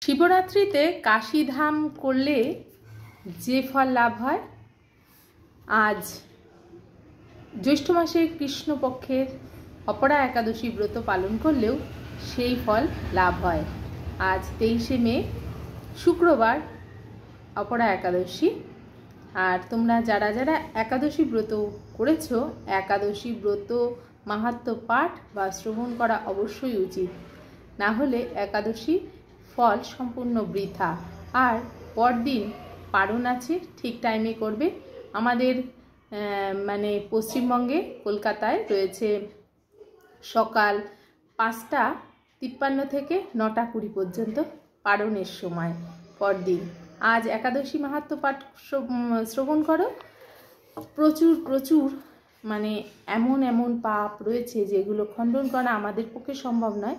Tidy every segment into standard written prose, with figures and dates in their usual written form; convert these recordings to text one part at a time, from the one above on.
শিবরাত্রিতে কাশীধাম করলে যে ফল লাভ হয়, আজ জ্যৈষ্ঠ মাসের কৃষ্ণপক্ষের অপরা একাদশী ব্রত পালন করলেও সেই ফল লাভ হয়। আজ 23শে মে শুক্রবার অপরা একাদশী। আর তোমরা যারা যারা একাদশী ব্রত করেছো, একাদশী ব্রত মাহাত্ম্য পাঠ বা শ্রবণ করা অবশ্যই উচিত, না হলে একাদশী ফল সম্পূর্ণ বৃথা। আর পরদিন পারণ আছে, ঠিক টাইমে করবে। আমাদের মানে পশ্চিমবঙ্গে কলকাতায় রয়েছে সকাল 5:53 থেকে 9:20 পর্যন্ত পারণের সময় পরদিন। আজ একাদশী মাহাত্ম্য পাঠ শ্রবণ করো। প্রচুর প্রচুর মানে এমন এমন পাপ রয়েছে যেগুলো খণ্ডন করা আমাদের পক্ষে সম্ভব নয়,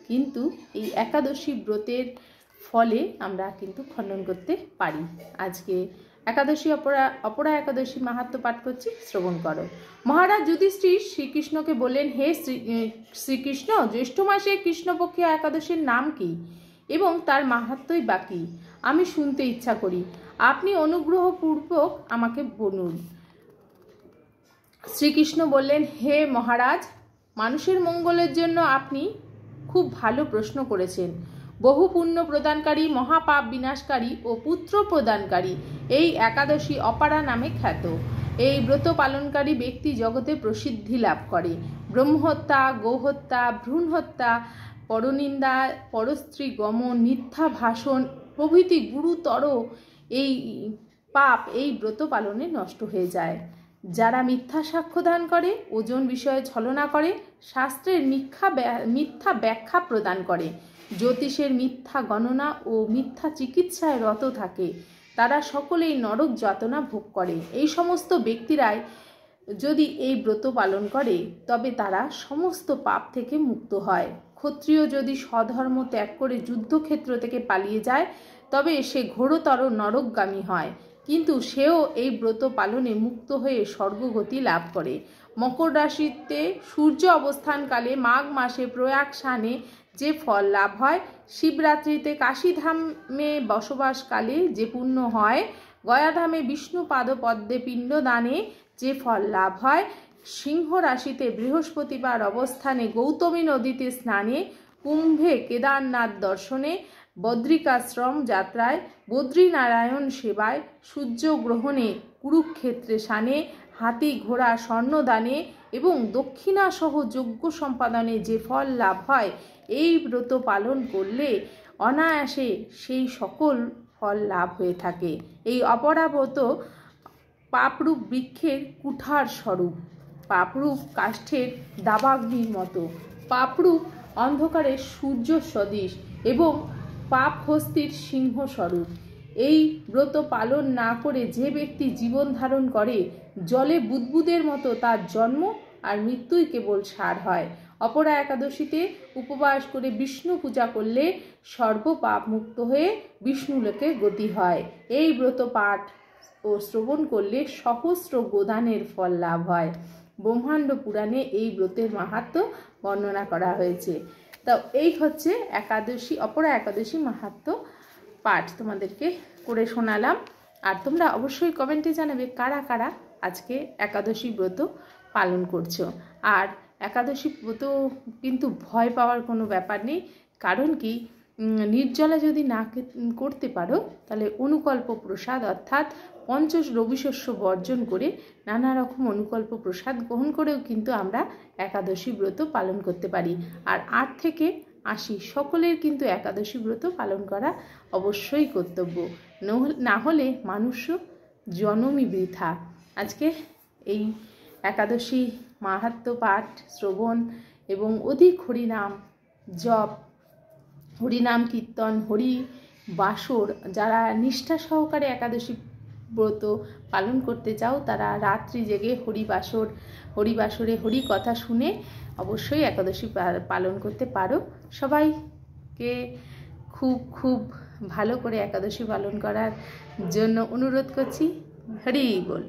কিন্তু এই একাদশী ব্রতের ফলে আমরা কিন্তু খণ্ডন করতে পারি। আজকে একাদশী অপরা একাদশী মাহাত্ম্য পাঠ করছি, শ্রবণ করো। মহারাজ যুধিষ্ঠির শ্রীকৃষ্ণকে বললেন, হে শ্রীকৃষ্ণ, জ্যৈষ্ঠ মাসে কৃষ্ণপক্ষীয় একাদশীর নাম কি এবং তার মাহাত্ম্যই বা কী? আমি শুনতে ইচ্ছা করি, আপনি অনুগ্রহপূর্বক আমাকে বলুন। শ্রীকৃষ্ণ বললেন, হে মহারাজ, মানুষের মঙ্গলের জন্য আপনি খুব ভালো প্রশ্ন করেছেন। বহু পুণ্য প্রদানকারী, মহাপাপ বিনাশকারী ও পুত্র প্রদানকারী এই একাদশী অপারা নামে খ্যাত। এই ব্রত পালনকারী ব্যক্তি জগতে প্রসিদ্ধি লাভ করে। ব্রহ্মহত্যা, গৌহত্যা, ভ্রূণহত্যা, পরনিন্দা, পরস্ত্রী গমন, মিথ্যা ভাষণ প্রভৃতি গুরুতর এই পাপ এই ব্রত পালনে নষ্ট হয়ে যায়। যারা মিথ্যা সাক্ষ্যদান করে, ওজন বিষয়ে ছলনা করে, শাস্ত্রের মিথ্যা ব্যাখ্যা প্রদান করে, জ্যোতিষের মিথ্যা গণনা ও মিথ্যা চিকিৎসায় রত থাকে, তারা সকলেই নরক যাতনা ভোগ করে। এই সমস্ত ব্যক্তিরাই যদি এই ব্রত পালন করে তবে তারা সমস্ত পাপ থেকে মুক্ত হয়। ক্ষত্রিয় যদি স্বধর্ম ত্যাগ করে যুদ্ধক্ষেত্র থেকে পালিয়ে যায় তবে সে ঘোরতর নরকগামী হয়, কিন্তু সেও এই ব্রত পালনে মুক্ত হয়ে স্বর্গগতি লাভ করে। মকর রাশিতে সূর্য অবস্থানকালে মাঘ মাসে প্রয়াগ স্নানে যে ফল লাভ হয়, শিবরাত্রিতে কাশীধামে বসবাসকালে যে পুণ্য হয়, গয়াধামে বিষ্ণু পাদপদ্মে পিণ্ডদানে যে ফল লাভ হয়, সিংহ রাশিতে বৃহস্পতিবার অবস্থানে গৌতমী নদীতে স্নানে, কুম্ভে কেদারনাথ দর্শনে, বদ্রিকাশ্রম যাত্রায়, বদ্রীনারায়ণ সেবায়, সূর্যগ্রহণে, কুরুক্ষেত্রে স্নানে, হাতি ঘোড়া স্বর্ণদানে এবং দক্ষিণাসহ যজ্ঞ সম্পাদনে যে ফল লাভ হয়, এই ব্রত পালন করলে অনায়াসে সেই সকল ফল লাভ হয়ে থাকে। এই অপরাব্রত পাপরূপ বৃক্ষের কুঠার স্বরূপ, পাপরূপ কাষ্ঠের দাবাগ্নির মতো, পাপরূপ অন্ধকারের সূর্য সদৃশ এবং পাপ হস্তির সিংহ স্বরূপ। এই ব্রত পালন না করে যে ব্যক্তি জীবন ধারণ করে, জলে বুদবুদের মতো তার জন্ম আর মৃত্যুই কেবল সার হয়। অপরা একাদশীতে উপবাস করে বিষ্ণু পূজা করলে সর্বপাপ মুক্ত হয়ে বিষ্ণুলোকে গতি হয়। এই ব্রত পাঠ ও শ্রবণ করলে সহস্র গোদানের ফল লাভ হয়। ব্রহ্মাণ্ড পুরাণে এই ব্রতের মাহাত্ম্য বর্ণনা করা হয়েছে। তো এই হচ্ছে একাদশী অপরা একাদশী মাহাত্ম্য পাঠ তোমাদেরকে করে শোনালাম। আর তোমরা অবশ্যই কমেন্টে জানাবে কারা কারা আজকে একাদশী ব্রত পালন করছো। আর একাদশী ব্রত কিন্তু ভয় পাওয়ার কোনো ব্যাপার নেই, কারণ কি, নির্জলা যদি না করতে পারো তাহলে অনুকল্প প্রসাদ অর্থাৎ রবিশস্য বর্জন করে নানা রকম অনুকল্প প্রসাদ গ্রহণ করেও কিন্তু আমরা একাদশী ব্রত পালন করতে পারি। আর 8 থেকে 80 সকলের কিন্তু একাদশী ব্রত পালন করা অবশ্যই কর্তব্য, না হলে মানুষ জনমই বৃথা। আজকে এই একাদশী মাহাত্ম্য পাঠ শ্রবণ এবং অধিক হরিনাম জপ, হরিনাম কীর্তন, হরি বাসর, যারা নিষ্ঠা সহকারে একাদশী ব্রত পালন করতে চাও তারা রাত্রি জেগে হরিবাসরে হরি কথা শুনে অবশ্যই একাদশী পালন করতে পারো। সবাইকে খুব খুব ভালো করে একাদশী পালন করার জন্য অনুরোধ করছি। হরি বল।